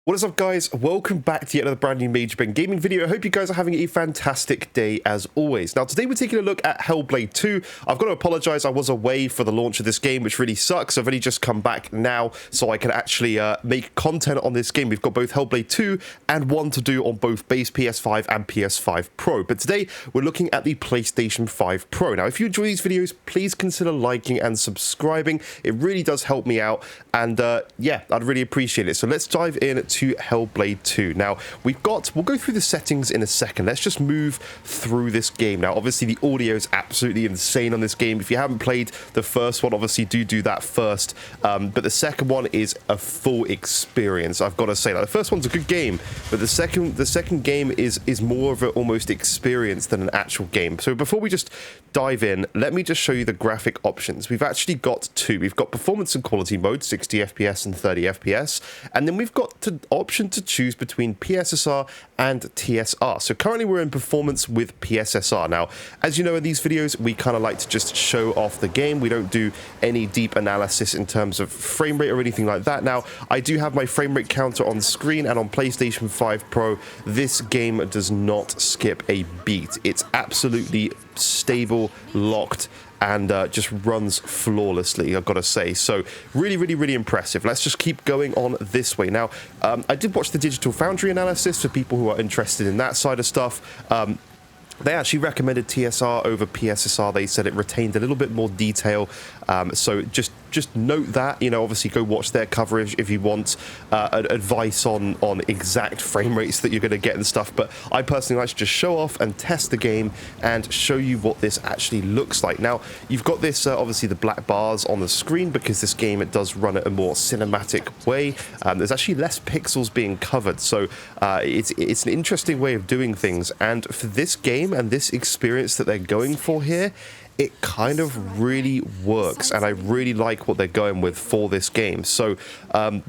What is up, guys? Welcome back to yet another brand new Major Ben gaming video. I hope you guys are having a fantastic day as always. Now, today we're taking a look at Hellblade 2. I've got to apologize, I was away for the launch of this game, which really sucks. I've only just come back now, so I can actually make content on this game. We've got both Hellblade 2 and 1 to do on both base PS5 and PS5 Pro. But today, we're looking at the PlayStation 5 Pro. Now, if you enjoy these videos, please consider liking and subscribing. It really does help me out, and yeah, I'd really appreciate it. So let's dive in to Hellblade 2. Now, we'll go through the settings in a second. Let's just move through this game. Now, obviously, the audio is absolutely insane on this game. If you haven't played the first one, obviously, do that first. But the second one is a full experience, I've got to say. Like, the first one's a good game, but the second game is more of an almost experience than an actual game. So before we just dive in, let me just show you the graphic options. We've actually got two. We've got performance and quality mode, 60 FPS and 30 FPS, and then we've got the option to choose between PSSR and TSR. So currently we're in performance with PSSR. Now, as you know, in these videos, we kind of like to just show off the game. We don't do any deep analysis in terms of frame rate or anything like that. Now, I do have my frame rate counter on screen, and on PlayStation 5 Pro, this game does not skip a beat. It's absolutely stable, locked, and just runs flawlessly, I've got to say. So really impressive. Let's just keep going on this way. Now, I did watch the Digital Foundry analysis for people who are interested in that side of stuff. They actually recommended TSR over PSSR. They said it retained a little bit more detail. So just note that, you know, obviously go watch their coverage if you want advice on exact frame rates that you're going to get and stuff. But I personally like to just show off and test the game and show you what this actually looks like. Now, you've got this, obviously, the black bars on the screen because this game, it does run at a more cinematic way. There's actually less pixels being covered. So it's an interesting way of doing things. And for this game and this experience that they're going for here, it kind of really works, and I really like what they're going with for this game. So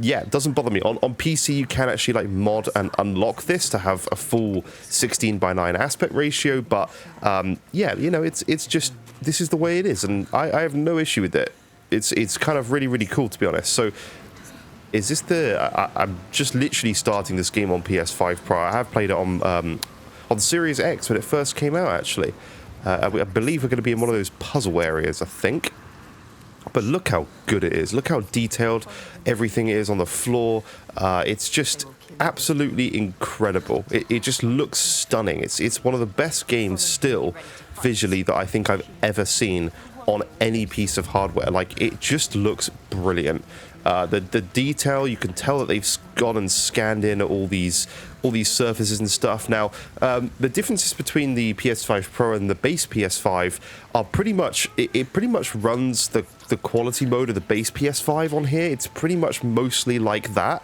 yeah, it doesn't bother me. On PC, you can actually like mod and unlock this to have a full 16:9 aspect ratio, but yeah, you know, it's just, this is the way it is, and I have no issue with it. It's kind of really cool, to be honest. So is this I'm just literally starting this game on PS5 Pro. I have played it on Series X when it first came out, actually. I believe we're going to be in one of those puzzle areas, I think. But look how good it is. Look how detailed everything is on the floor. It's just absolutely incredible. It just looks stunning. It's one of the best games still, visually, that I think I've ever seen on any piece of hardware. Like, it just looks brilliant. The detail, you can tell that they've gone and scanned in all these surfaces and stuff. Now, the differences between the PS5 Pro and the base PS5 are pretty much, it pretty much runs the quality mode of the base PS5 on here. It's pretty much mostly like that.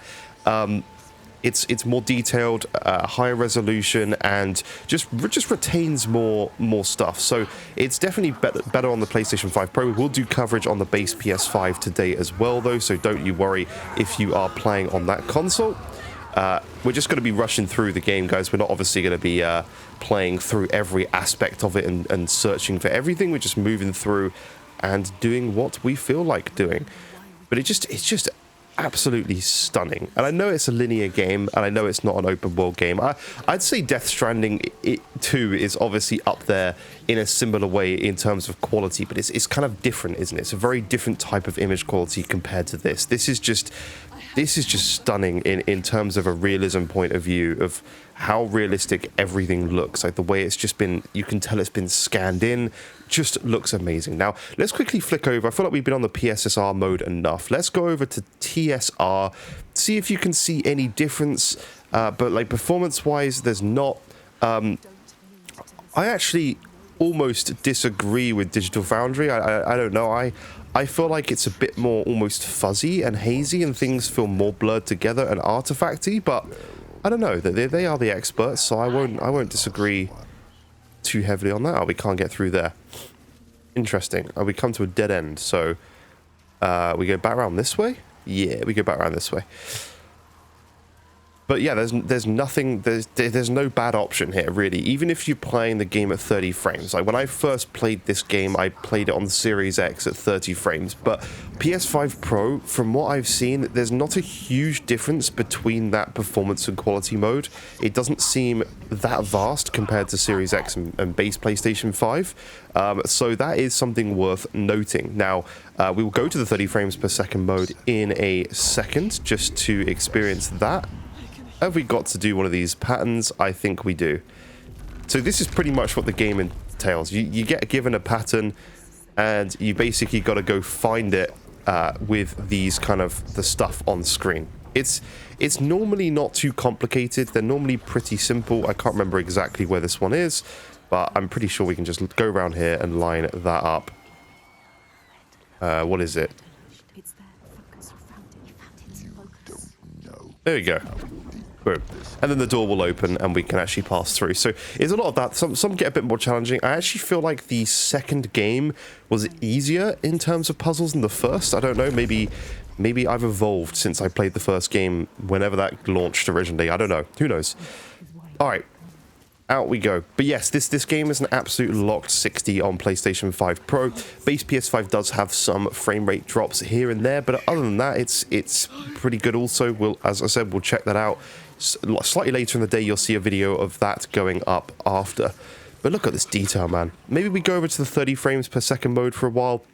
It's more detailed, higher resolution, and just retains more stuff. So it's definitely better on the PlayStation 5 Pro. We will do coverage on the base PS5 today as well, though, so don't you worry if you are playing on that console. We're just going to be rushing through the game, guys. We're not obviously going to be playing through every aspect of it and searching for everything. We're just moving through and doing what we feel like doing. But it's just absolutely stunning. And I know it's a linear game, and I know it's not an open world game. I'd say Death Stranding 2 is obviously up there in a similar way in terms of quality, but it's kind of different, isn't it? It's a very different type of image quality compared to this. This is just stunning in terms of a realism point of view of how realistic everything looks. Like, the way it's just been, you can tell it's been scanned in, just looks amazing. Now, let's quickly flick over. I feel like we've been on the PSSR mode enough. Let's go over to TSR, see if you can see any difference, but like performance-wise, there's not. I actually almost disagree with Digital Foundry. I don't know. I feel like it's a bit more almost fuzzy and hazy, and things feel more blurred together and artifacty, but I don't know. They are the experts, so I won't disagree too heavily on that. Oh, we can't get through there. Interesting. We come to a dead end, so we go back around this way? Yeah, we go back around this way. But yeah, there's nothing, there's no bad option here, really. Even if you're playing the game at 30 frames. Like, when I first played this game, I played it on the Series X at 30 frames. But PS5 Pro, from what I've seen, there's not a huge difference between that performance and quality mode. It doesn't seem that vast compared to Series X and base PlayStation 5. So that is something worth noting. Now, we will go to the 30 frames per second mode in a second, just to experience that. Have we got to do one of these patterns? I think we do. So this is pretty much what the game entails. You get given a pattern, and you basically got to go find it with these kind of the stuff on screen. It's normally not too complicated. They're normally pretty simple. I can't remember exactly where this one is, but I'm pretty sure we can just go around here and line that up. What is it? There we go. Boom. And then the door will open and we can actually pass through. So it's a lot of that. Some get a bit more challenging. I actually feel like the second game was easier in terms of puzzles than the first. I don't know. Maybe I've evolved since I played the first game whenever that launched originally. I don't know. Who knows? All right. Out we go. But yes, this game is an absolute locked 60 on PlayStation 5 Pro. Base PS5 does have some frame rate drops here and there, but other than that, it's pretty good also. As I said, we'll check that out. Slightly later in the day, you'll see a video of that going up after. But look at this detail, man. Maybe we go over to the 30 frames per second mode for a while.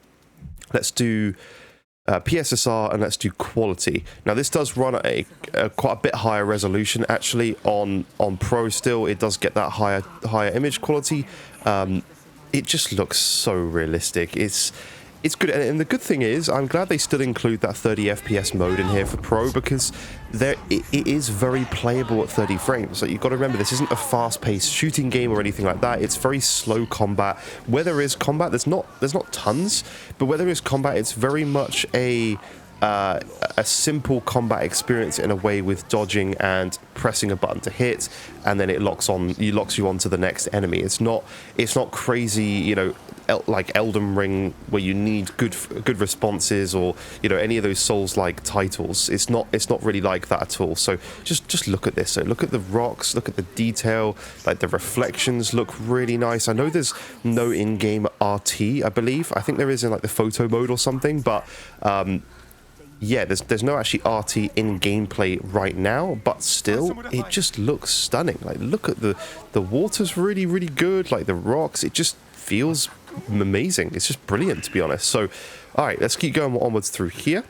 Let's do PSSR and let's do quality. Now this does run at quite a bit higher resolution actually on Pro. Still, it does get that higher image quality. It just looks so realistic. It's good, and the good thing is I'm glad they still include that 30 FPS mode in here for Pro, because it is very playable at 30 frames. Like, you've got to remember, this isn't a fast-paced shooting game or anything like that. It's very slow combat. Where there is combat, there's not tons, but where there is combat, it's very much a simple combat experience in a way, with dodging and pressing a button to hit, and then it locks you onto the next enemy. It's not crazy, you know, like Elden Ring, where you need good responses, or you know, any of those Souls-like titles. It's not really like that at all. So just look at this. So look at the rocks, look at the detail, like the reflections look really nice. I know there's no in-game RT, I believe. I think there is in like the photo mode or something, but yeah, there's no actually RT in gameplay right now, but still, it just looks stunning. Like, look at the water's really, really good. Like, the rocks, it just feels amazing. It's just brilliant, to be honest. So, all right, let's keep going onwards through here.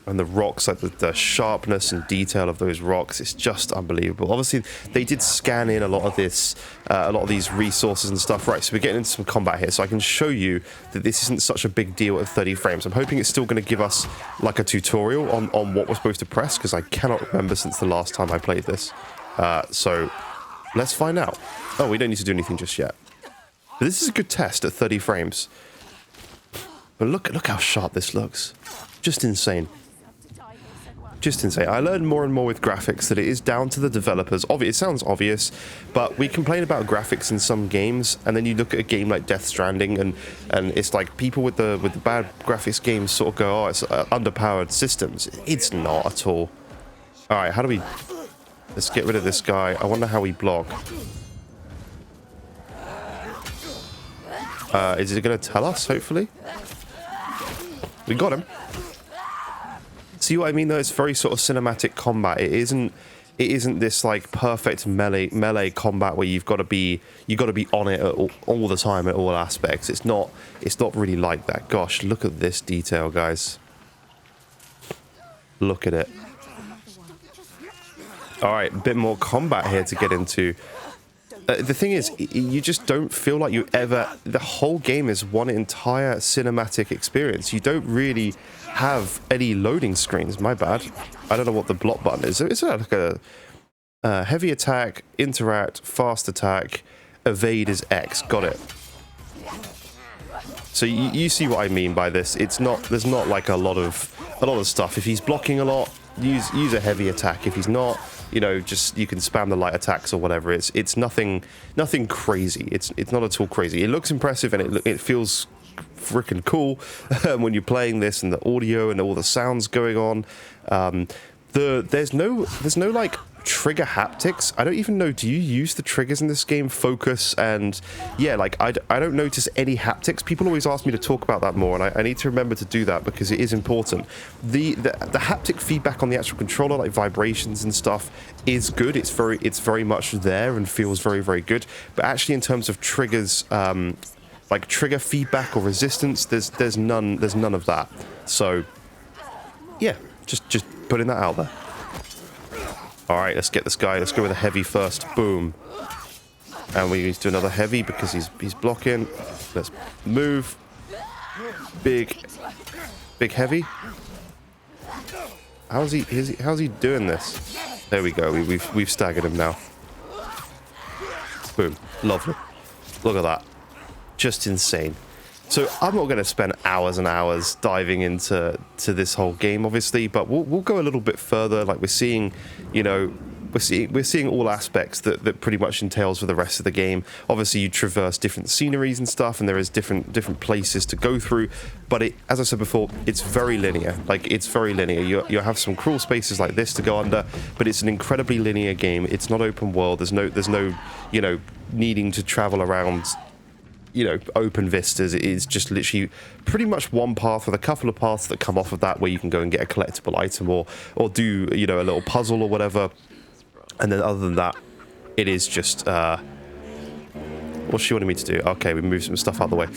And the rocks, like the sharpness and detail of those rocks, it's just unbelievable. Obviously, they did scan in a lot of these resources and stuff. Right, so we're getting into some combat here, so I can show you that this isn't such a big deal at 30 frames. I'm hoping it's still going to give us like a tutorial on what we're supposed to press, because I cannot remember since the last time I played this. So let's find out. Oh, we don't need to do anything just yet. But this is a good test at 30 frames. But look how sharp this looks. Just insane. Just insane. I learned more and more with graphics that it is down to the developers. It sounds obvious, but we complain about graphics in some games, and then you look at a game like Death Stranding, and it's like people with the bad graphics games sort of go, oh, it's underpowered systems. It's not at all. All right, let's get rid of this guy. I wonder how we block. Is it going to tell us, hopefully? We got him. See what I mean, though? It's very sort of cinematic combat. It isn't this like perfect melee combat where you've got to be on it all the time at all aspects. It's not really like that. Gosh, look at this detail, guys. Look at it. All right, a bit more combat here to get into. The thing is, you just don't feel like the whole game is one entire cinematic experience. You don't really have any loading screens. My bad. I don't know what the block button is. Is it like a heavy attack, interact, fast attack, evade is X. Got it. So you see what I mean by this. There's not like a lot of stuff. If he's blocking a lot, use a heavy attack. If he's not, you know, just you can spam the light attacks or whatever. It's nothing crazy. It's not at all crazy. It looks impressive, and it feels freaking cool when you're playing this, and the audio and all the sounds going on. there's no like trigger haptics. I don't even know, do you use the triggers in this game? Focus and yeah, like I don't notice any haptics. People always ask me to talk about that more, and I need to remember to do that because it is important. The haptic feedback on the actual controller, like vibrations and stuff, is good. It's very much there and feels very, very good. But actually in terms of triggers, like trigger feedback or resistance, there's none of that. So yeah, just putting that out there. All right, let's get this guy. Let's go with a heavy first. Boom. And we need to do another heavy because he's blocking. Let's move. Big heavy. How's he doing this? There we go. We've staggered him now. Boom. Lovely. Look at that. Just insane. So I'm not going to spend hours and hours diving into this whole game, obviously, but we'll go a little bit further. Like we're seeing, you know, we're seeing all aspects that pretty much entails for the rest of the game. Obviously, you traverse different sceneries and stuff, and there is different places to go through. But as I said before, it's very linear. Like it's very linear. You have some crawl spaces like this to go under, but it's an incredibly linear game. It's not open world. There's no you know, needing to travel around, you know, open vistas. It is just literally pretty much one path with a couple of paths that come off of that where you can go and get a collectible item or do, you know, a little puzzle or whatever. And then other than that, it is just what's she wanting me to do? Okay, we moved some stuff out of the way.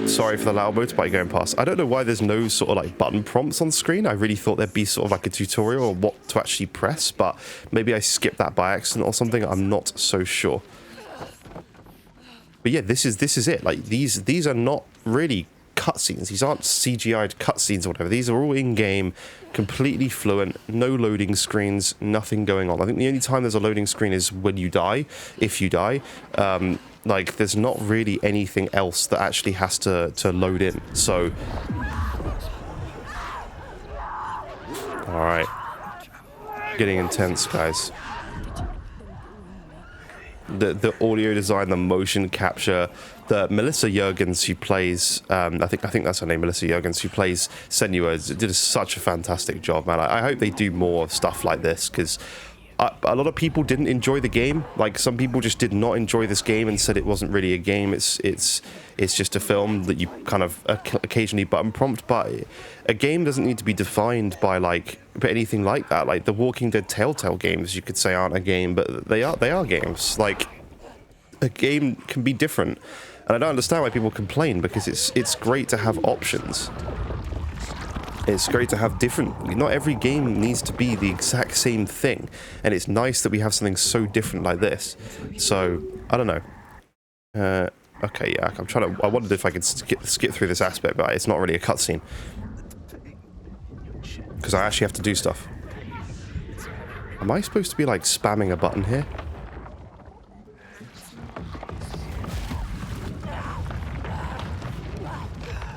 Sorry for the loud motorbike going past. I don't know why there's no sort of like button prompts on screen. I really thought there'd be sort of like a tutorial on what to actually press, but maybe I skipped that by accident or something. I'm not so sure. But yeah, this is it. Like these are not really cutscenes. These aren't CGI'd cutscenes or whatever. These are all in-game, completely fluent, no loading screens, nothing going on. I think the only time there's a loading screen is when you die, if you die. Like there's not really anything else that actually has to load in. So, all right, getting intense, guys. The audio design, the motion capture, the Melissa Juergens who plays, I think that's her name, Melissa Juergens, who plays Senua, did such a fantastic job, man. I hope they do more stuff like this, because a lot of people didn't enjoy the game. Like some people just did not enjoy this game and said it wasn't really a game. It's just a film that you kind of occasionally button prompt. But a game doesn't need to be defined by anything like that. Like the Walking Dead Telltale games, you could say aren't a game, but they are games. Like a game can be different, and I don't understand why people complain, because it's great to have options. It's great to have different. Not every game needs to be the exact same thing, and it's nice that we have something so different like this. So I don't know. Okay, yeah, I wondered if I could skip through this aspect, but it's not really a cutscene because I actually have to do stuff. Am I supposed to be like spamming a button here?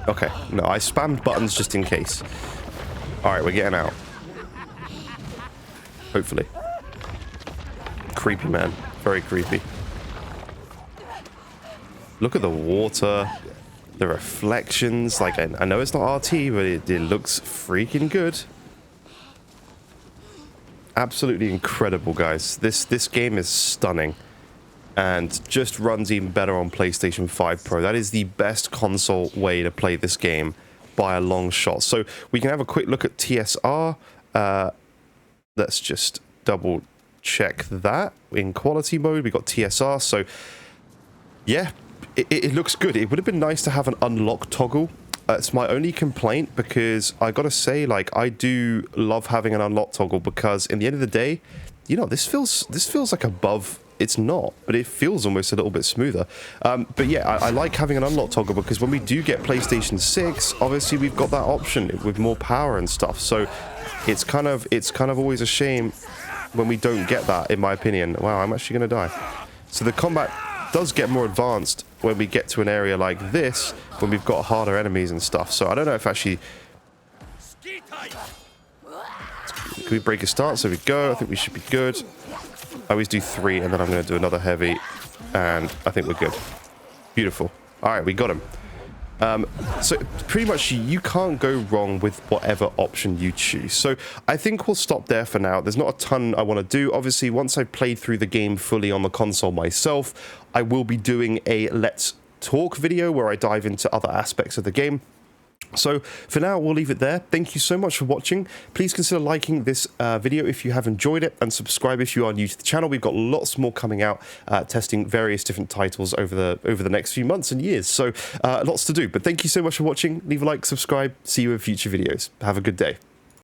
Okay, no, I spammed buttons just in case. Alright, we're getting out. Hopefully. Creepy, man. Very creepy. Look at the water. The reflections. Like, I know it's not RT, but it looks freaking good. Absolutely incredible, guys. This game is stunning. And just runs even better on PlayStation 5 Pro. That is the best console way to play this game by a long shot. So we can have a quick look at TSR. Let's just double check that. In quality mode, we got TSR. So yeah, it looks good. It would have been nice to have an unlock toggle. It's my only complaint, because I gotta say, like, I do love having an unlock toggle, because in the end of the day, you know, this feels like above. It's not, but it feels almost a little bit smoother. But yeah, I like having an unlock toggle, because when we do get PlayStation 6, obviously we've got that option with more power and stuff. So it's kind of always a shame when we don't get that, in my opinion. Wow, I'm actually going to die. So the combat does get more advanced when we get to an area like this, when we've got harder enemies and stuff. So I don't know if actually... Can we break a start? So we go. I think we should be good. I always do 3, and then I'm going to do another heavy, and I think we're good. Beautiful. All right, we got him. So pretty much you can't go wrong with whatever option you choose. So I think we'll stop there for now. There's not a ton I want to do. Obviously, once I've played through the game fully on the console myself, I will be doing a Let's Talk video where I dive into other aspects of the game. So for now, we'll leave it there. Thank you so much for watching. Please consider liking this video if you have enjoyed it, and subscribe if you are new to the channel. We've got lots more coming out, testing various different titles over the next few months and years. So lots to do. But thank you so much for watching. Leave a like, subscribe. See you in future videos. Have a good day.